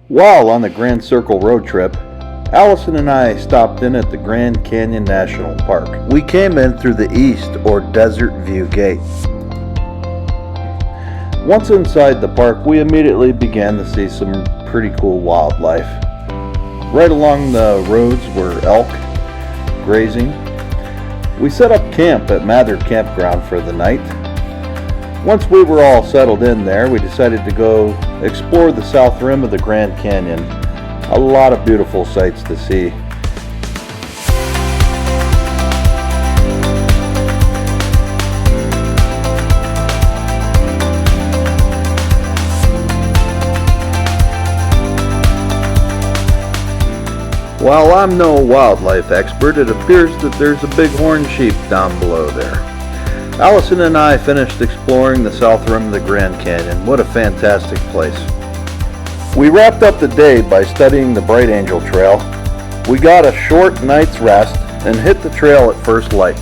While on the Grand Circle road trip, Allison and I stopped in at the Grand Canyon National Park. We came in through the east or Desert View Gate. Once inside the park, we immediately began to see some pretty cool wildlife. Right along the roads were elk grazing. We set up camp at Mather Campground for the night. Once we were all settled in there, we decided to go explore the south rim of the Grand Canyon. A lot of beautiful sights to see. While I'm no wildlife expert, it appears that there's a big horned sheep down below there. Allison and I finished exploring the south rim of the Grand Canyon. What a fantastic place. We wrapped up the day by studying the Bright Angel Trail. We got a short night's rest and hit the trail at first light.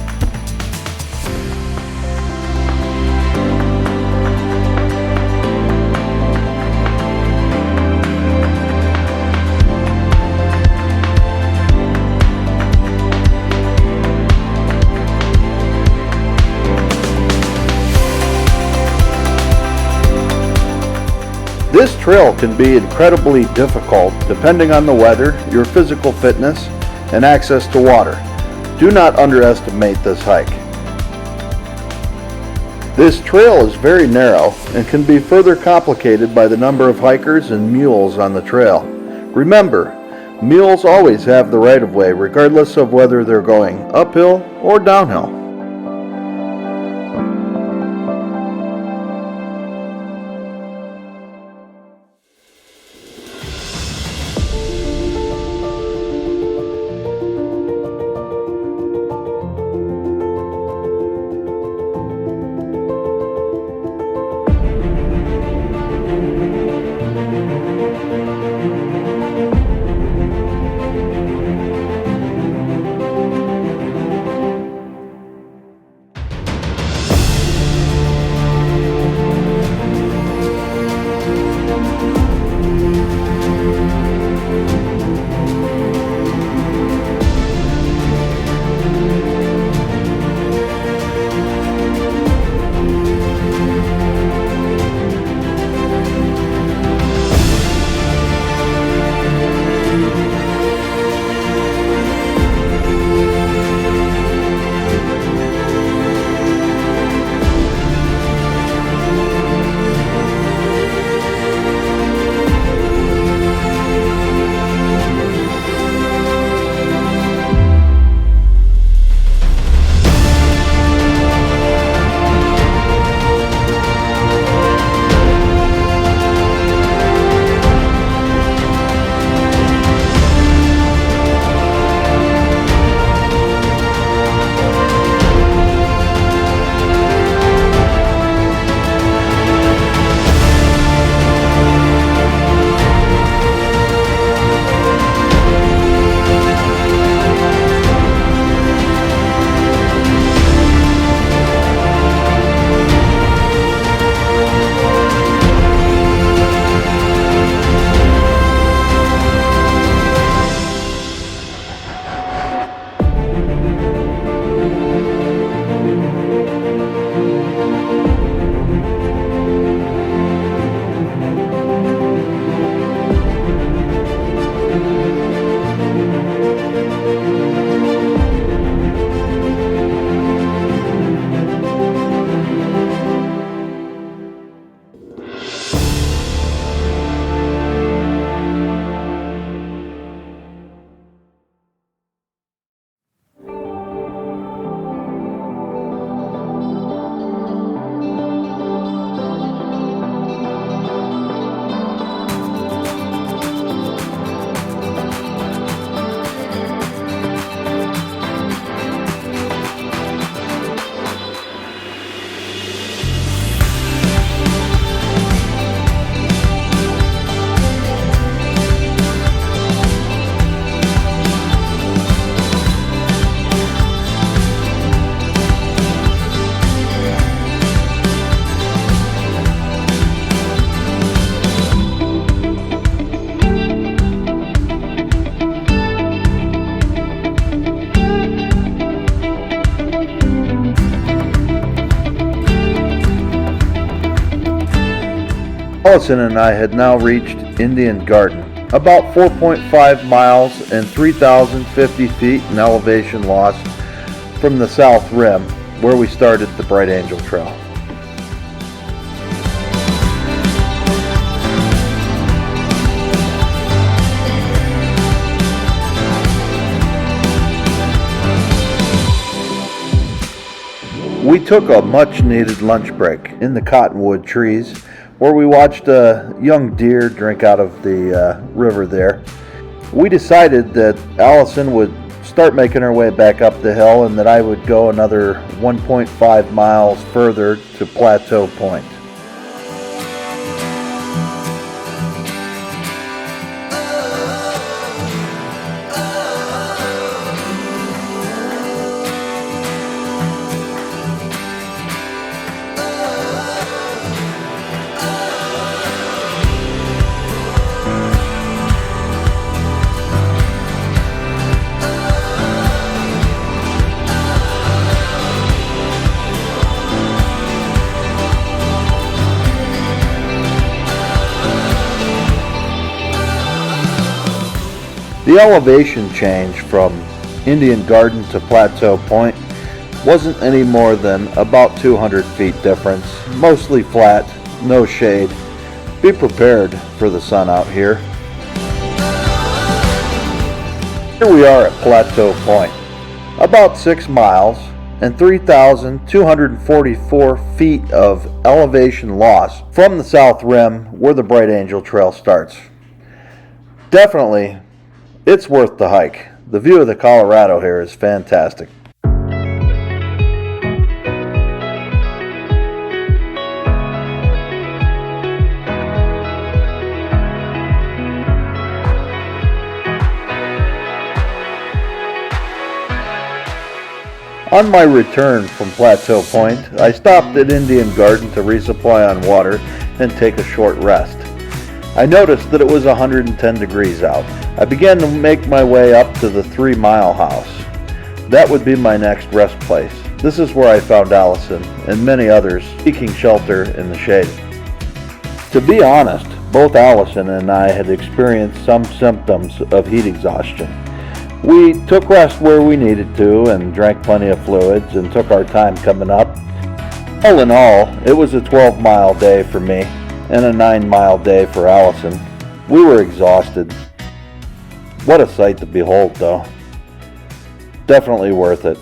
This trail can be incredibly difficult depending on the weather, your physical fitness, and access to water. Do not underestimate this hike. This trail is very narrow and can be further complicated by the number of hikers and mules on the trail. Remember, mules always have the right of way regardless of whether they're going uphill or downhill. Allison and I had now reached Indian Garden, about 4.5 miles and 3,050 feet in elevation loss from the south rim, where we started the Bright Angel Trail. We took a much-needed lunch break in the cottonwood trees, where we watched a young deer drink out of the river there. We decided that Allison would start making her way back up the hill and that I would go another 1.5 miles further to Plateau Point. The elevation change from Indian Garden to Plateau Point wasn't any more than about 200 feet difference, mostly flat, no shade. Be prepared for the sun out here. Here we are at Plateau Point, about 6 miles and 3,244 feet of elevation loss from the south rim where the Bright Angel Trail starts. Definitely, it's worth the hike. The view of the Colorado here is fantastic. On my return from Plateau Point, I stopped at Indian Garden to resupply on water and take a short rest. I noticed that it was 110 degrees out. I began to make my way up to the 3 Mile House. That would be my next rest place. This is where I found Allison and many others seeking shelter in the shade. To be honest, both Allison and I had experienced some symptoms of heat exhaustion. We took rest where we needed to and drank plenty of fluids and took our time coming up. All in all, it was a 12-mile day for me and a 9-mile day for Allison. We were exhausted. What a sight to behold, though. Definitely worth it.